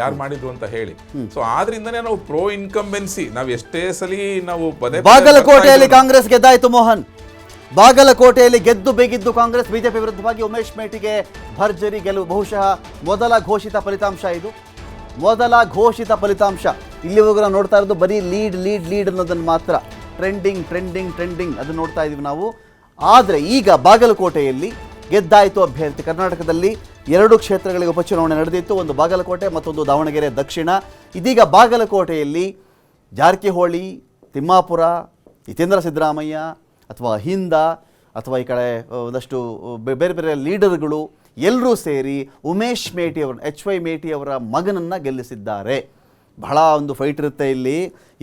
ಯಾರು ಮಾಡಿದ್ರು ಅಂತ ಹೇಳಿ. ಸೊ ಆದ್ರಿಂದನೇ ನಾವು ಪ್ರೋ ಇನ್ಕಂಬೆನ್ಸಿ ನಾವು ಎಷ್ಟೇ ಸಲಿ ನಾವು ಬಾಗಲಕೋಟೆಯಲ್ಲಿ ಕಾಂಗ್ರೆಸ್ ಗೆದ್ದಾಯ್ತು ಮೋಹನ್. ಬಾಗಲಕೋಟೆಯಲ್ಲಿ ಗೆದ್ದು ಬೇಗಿದ್ದು ಕಾಂಗ್ರೆಸ್ ಬಿಜೆಪಿ ವಿರುದ್ಧವಾಗಿ ಉಮೇಶ್ ಮೇಟಿಗೆ ಭರ್ಜರಿ ಗೆಲುವು. ಬಹುಶಃ ಮೊದಲ ಘೋಷಿತ ಫಲಿತಾಂಶ ಇದು. ಮೊದಲ ಘೋಷಿತ ಫಲಿತಾಂಶ. ಇಲ್ಲಿವರೆಗೂ ನಾವು ನೋಡ್ತಾ ಇರೋದು ಬರೀ ಲೀಡ್ ಅನ್ನೋದನ್ನು ಮಾತ್ರ. ಟ್ರೆಂಡಿಂಗ್ ಅದನ್ನು ನೋಡ್ತಾ ಇದೀವಿ ನಾವು. ಆದರೆ ಈಗ ಬಾಗಲಕೋಟೆಯಲ್ಲಿ ಗೆದ್ದಾಯಿತು ಅಭ್ಯರ್ಥಿ. ಕರ್ನಾಟಕದಲ್ಲಿ 2 ಕ್ಷೇತ್ರಗಳಿಗೆ ಉಪಚುನಾವಣೆ ನಡೆದಿತ್ತು. ಒಂದು ಬಾಗಲಕೋಟೆ, ಮತ್ತೊಂದು ದಾವಣಗೆರೆ ದಕ್ಷಿಣ. ಇದೀಗ ಬಾಗಲಕೋಟೆಯಲ್ಲಿ ಜಾರಕಿಹೊಳಿ, ತಿಮ್ಮಾಪುರ, ಹಿತೇಂದ್ರ ಸಿದ್ದರಾಮಯ್ಯ ಅಥವಾ ಹಿಂದ ಅಥವಾ ಈ ಕಡೆ ಒಂದಷ್ಟು ಬೇರೆ ಲೀಡರ್ಗಳು ಎಲ್ಲರೂ ಸೇರಿ ಉಮೇಶ್ ಮೇಟಿ ಅವರು, HY ಮೇಟಿ ಅವರ ಮಗನನ್ನು ಗೆಲ್ಲಿಸಿದ್ದಾರೆ. ಬಹಳ ಒಂದು ಫೈಟ್ ಇರುತ್ತೆ ಇಲ್ಲಿ.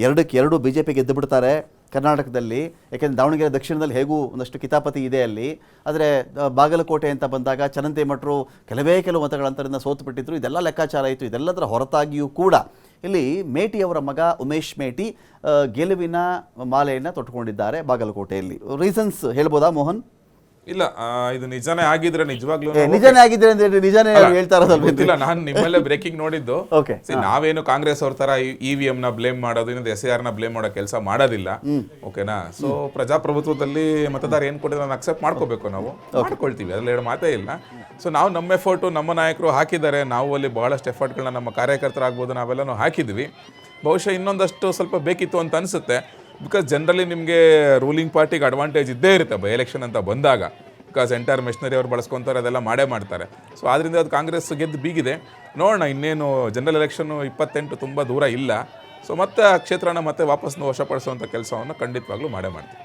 2-2 BJP ಗೆದ್ದು ಬಿಡ್ತಾರೆ ಕರ್ನಾಟಕದಲ್ಲಿ. ಯಾಕೆಂದರೆ ದಾವಣಗೆರೆ ದಕ್ಷಿಣದಲ್ಲಿ ಹೇಗೂ ಒಂದಷ್ಟು ಕಿತಾಪತಿ ಇದೆ ಅಲ್ಲಿ. ಆದರೆ ಬಾಗಲಕೋಟೆ ಅಂತ ಬಂದಾಗ ಚನ್ನಂತಿಮಠರು ಕೆಲವು ಮತಗಳ ಅಂತರದಿಂದ ಸೋತು ಬಿಟ್ಟಿದ್ರು. ಇದೆಲ್ಲ ಲೆಕ್ಕಾಚಾರ ಇತ್ತು. ಇದೆಲ್ಲದರ ಹೊರತಾಗಿಯೂ ಕೂಡ ಇಲ್ಲಿ ಮೇಟಿಯವರ ಮಗ ಉಮೇಶ್ ಮೇಟಿ ಗೆಲುವಿನ ಮಾಲೆಯನ್ನು ತೊಟ್ಟುಕೊಂಡಿದ್ದಾರೆ ಬಾಗಲಕೋಟೆಯಲ್ಲಿ. ರೀಸನ್ಸ್ ಹೇಳ್ಬೋದಾ ಮೋಹನ್? ಇಲ್ಲ, ಇದು ನಿಜಾನೇ ಆಗಿದ್ರೆ ನಿಜವಾಗ್ಲೂ ನಿಜಾನೇ ಆಗಿದ್ರೆ ಅಂದ್ರೆ ನಿಜಾನೇ ಹೇಳ್ತಾ ಇರೋದಲ್ಲ. ನಾನು ನಿಮ್ಮಲ್ಲೇ ಬ್ರೇಕಿಂಗ್ ನೋಡಿದ್ದು. ನಾವೇನು ಕಾಂಗ್ರೆಸ್ ಅವ್ರ ತರ EVM ನ ಬ್ಲೇಮ್ ಮಾಡೋದು, ಇನ್ನೊಂದು SIR ನ ಬ್ಲೇಮ್ ಮಾಡೋ ಕೆಲಸ ಮಾಡೋದಿಲ್ಲ. ಓಕೆನಾ? ಸೊ ಪ್ರಜಾಪ್ರಭುತ್ವದಲ್ಲಿ ಮತದಾರ ಏನ್ ಕೊಟ್ಟಿದ್ರೆ ನಾನು ಅಕ್ಸೆಪ್ಟ್ ಮಾಡ್ಕೋಬೇಕು, ನಾವು ಮಾಡ್ಕೊಳ್ತೀವಿ, ಅದ್ರಲ್ಲಿ 2 ಮಾತೇ ಇಲ್ಲ. ಸೊ ನಾವು ನಮ್ಮ ಎಫರ್ಟು ನಮ್ಮ ನಾಯಕರು ಹಾಕಿದ್ದಾರೆ. ನಾವು ಅಲ್ಲಿ ಬಹಳಷ್ಟು ಎಫರ್ಟ್ಗಳನ್ನ ನಮ್ಮ ಕಾರ್ಯಕರ್ತರಾಗ್ಬೋದು ನಾವೆಲ್ಲನೂ ಹಾಕಿದ್ವಿ. ಬಹುಶಃ ಇನ್ನೊಂದಷ್ಟು ಸ್ವಲ್ಪ ಬೇಕಿತ್ತು ಅಂತ ಅನಿಸುತ್ತೆ. ಬಿಕಾಸ್ ಜನರಲಿ ನಿಮಗೆ ರೂಲಿಂಗ್ ಪಾರ್ಟಿಗೆ ಅಡ್ವಾಂಟೇಜ್ ಇದ್ದೇ ಇರುತ್ತೆ ಬೈ ಎಲೆಕ್ಷನ್ ಅಂತ ಬಂದಾಗ. ಬಿಕಾಸ್ ಎಂಟೈರ್ ಮೆಷಿನರಿ ಅವ್ರು ಬಳಸ್ಕೊತಾರೆ, ಅದೆಲ್ಲ ಮಾಡ್ತಾರೆ. ಸೊ ಆದ್ದರಿಂದ ಅದು ಕಾಂಗ್ರೆಸ್ ಗೆದ್ದು ಬೀಗಿದೆ. ನೋಡೋಣ, ಇನ್ನೇನು ಜನರಲ್ ಎಲೆಕ್ಷನ್ನು 28 ತುಂಬ ದೂರ ಇಲ್ಲ. ಸೊ ಮತ್ತೆ ಆ ಕ್ಷೇತ್ರನ ಮತ್ತೆ ವಾಪಸ್ ವಶಪಡಿಸುವಂಥ ಕೆಲಸವನ್ನು ಖಂಡಿತವಾಗ್ಲೂ ಮಾಡ್ತೀವಿ.